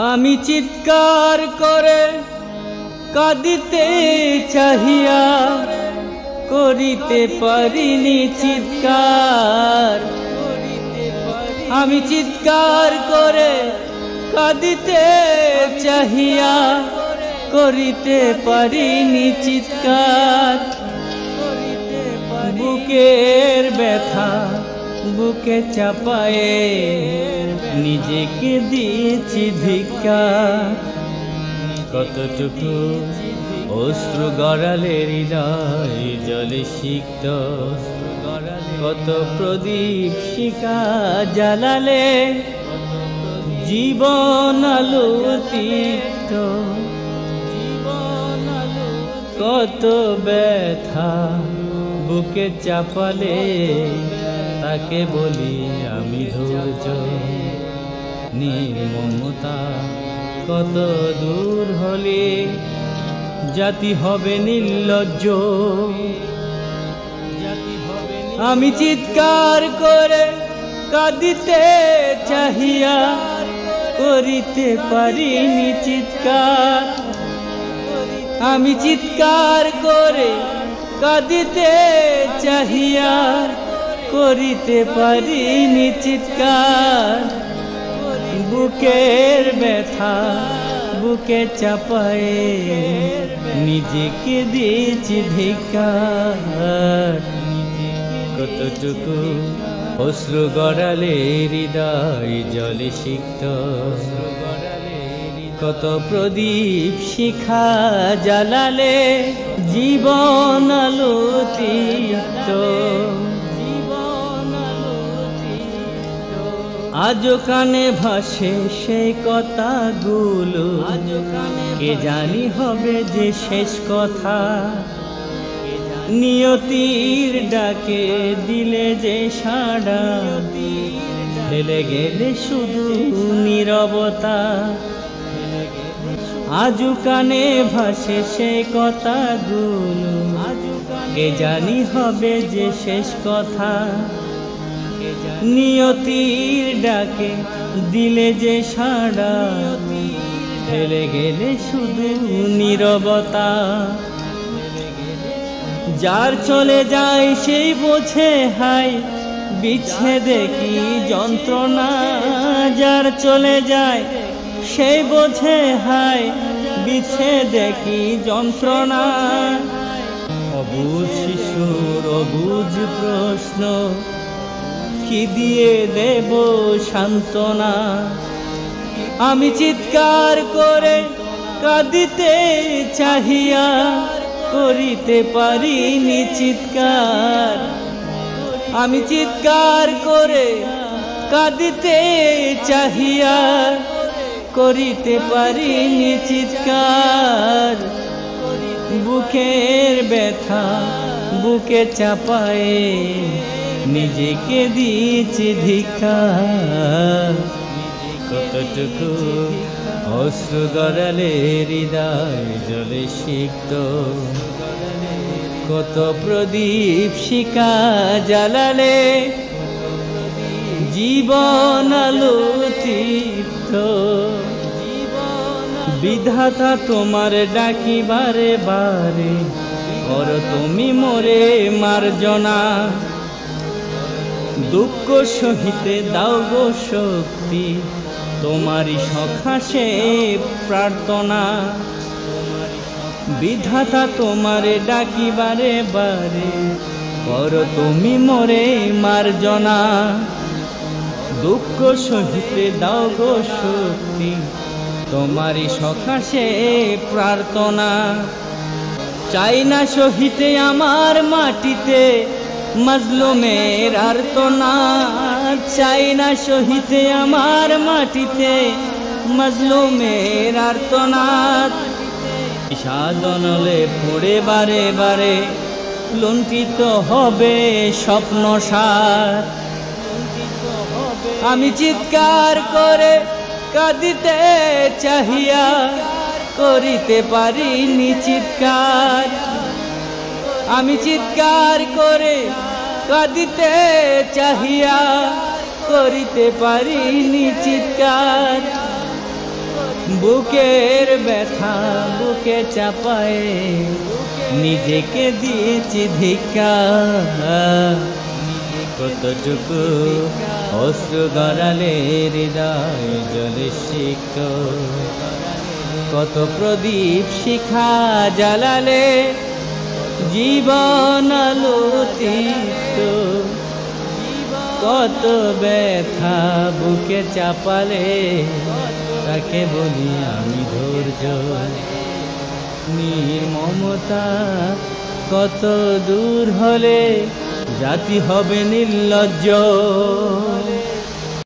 আমি চিৎকার করে কাঁদিতে চাহিয়া করিতে পারিনি চিৎকার। আমি চিৎকার করে কাঁদিতে চাহিয়া করিতে পারিনি চিৎকার। বুকের ব্যথা বুকে চাপায়ে নিজেকে দিয়েছি ধিক্কার। কতটুকু অশ্রু গড়ালে হৃদয় জলে সিক্ত, কত প্রদীপ শিখা জ্বালালে জীবন আলোকিত। কত ব্যথা বুকে চাপালে তাকে বলি আমি ধৈর্য। নির্মমতা কত দূর হলে জাতি হবে নির্লজ্জ। আমি চিৎকার করে কাঁদিতে চাহিয়া করিতে পারিনি চিৎকার। আমি চিৎকার করে কাঁদিতে চাহিয়া করিতে পারিনি চিৎকার। বুকের ব্যথা বুকে চাপায়ে নিজেকে দিয়েছি ধিক্কার। কতটুকু অশ্রু গড়ালে হৃদয় জলে সিক্ত, কত প্রদীপ শিখা জ্বালালে জীবন আলোকিত। আজও কানে ভাসে সেই কথাগুলো, কে জানি হবে যে শেষ কথা। নিয়তির ডাকে দিলে যে সাড়া, ফেলে গেলে শুধু নীরবতা। আজও কানে ভাসে সেই কথাগুলো, কে জানি হবে যে শেষ কথা। নিয়তির ডাকে দিলে যে সাড়া, ফেলে গেলে শুধু নীরবতা। যার চলে যায় সেই বোঝে হায় বিচ্ছেদে কি যন্ত্রণা। যার চলে যায় সেই বোঝে হায় বিচ্ছেদে কি যন্ত্রণা। অবুঝ শিশুর অবুঝ প্রশ্ন, কি দিয়ে দেব সান্ত্বনা। আমি চিৎকার করে কাঁদিতে চাহিয়া করিতে পারিনি চিৎকার। আমি চিৎকার করে কাঁদিতে চাহিয়া করিতে পারিনি চিৎকার। বুকের ব্যথা বুকে চাপায়ে নিজেকে দিয়েছি ধিক্কার। কতটুকু অশ্রু গড়ালে হৃদয় জলে সিক্ত, কত প্রদীপ শিখা জ্বালালে জীবন আলোকিত। বিধাতা তোমার ডাকি বারে বারে, কর তুমি মোরে মার্জনা। দুঃখ সহিতে দাও গো শক্তি, তোমারই সখাসে প্রার্থনা। বিধাতা তোমারে ডাকি বারে বারে, কর তুমি মোরে মার্জনা। দুঃখ সহিতে দাও গো শক্তি, তোমারই সখাসে প্রার্থনা। চাই না সহিতে আমার মাটিতে মজলুমের আর্তনাদ। চাই না সহিতে আমার মাটিতে মজলুমের আর্তনাদ। সাধনলে পড়ে বারে বারে লুণ্ঠিত হবে স্বপ্ন সার। আমি চিৎকার করে কাঁদিতে চাহিয়া করিতে পারিনি চিৎকার। আমি চিৎকার করে কাঁদিতে চাহিয়া করিতে পারিনি চিৎকার। বুকের ব্যথা বুকে চাপায়ে নিজেকে দিয়েছি ধিক্কার। কতটুকু অশ্রু গড়ালে হৃদয় জলে সিক্ত, কত প্রদীপ শিখা জ্বালালে জীবন আলোকিত, কত ব্যথা বুকে চাপালে তাকে বলি আমি ধৈর্য। নির্মমতা কত দূর হলে জাতি হবে নির্লজ্জ।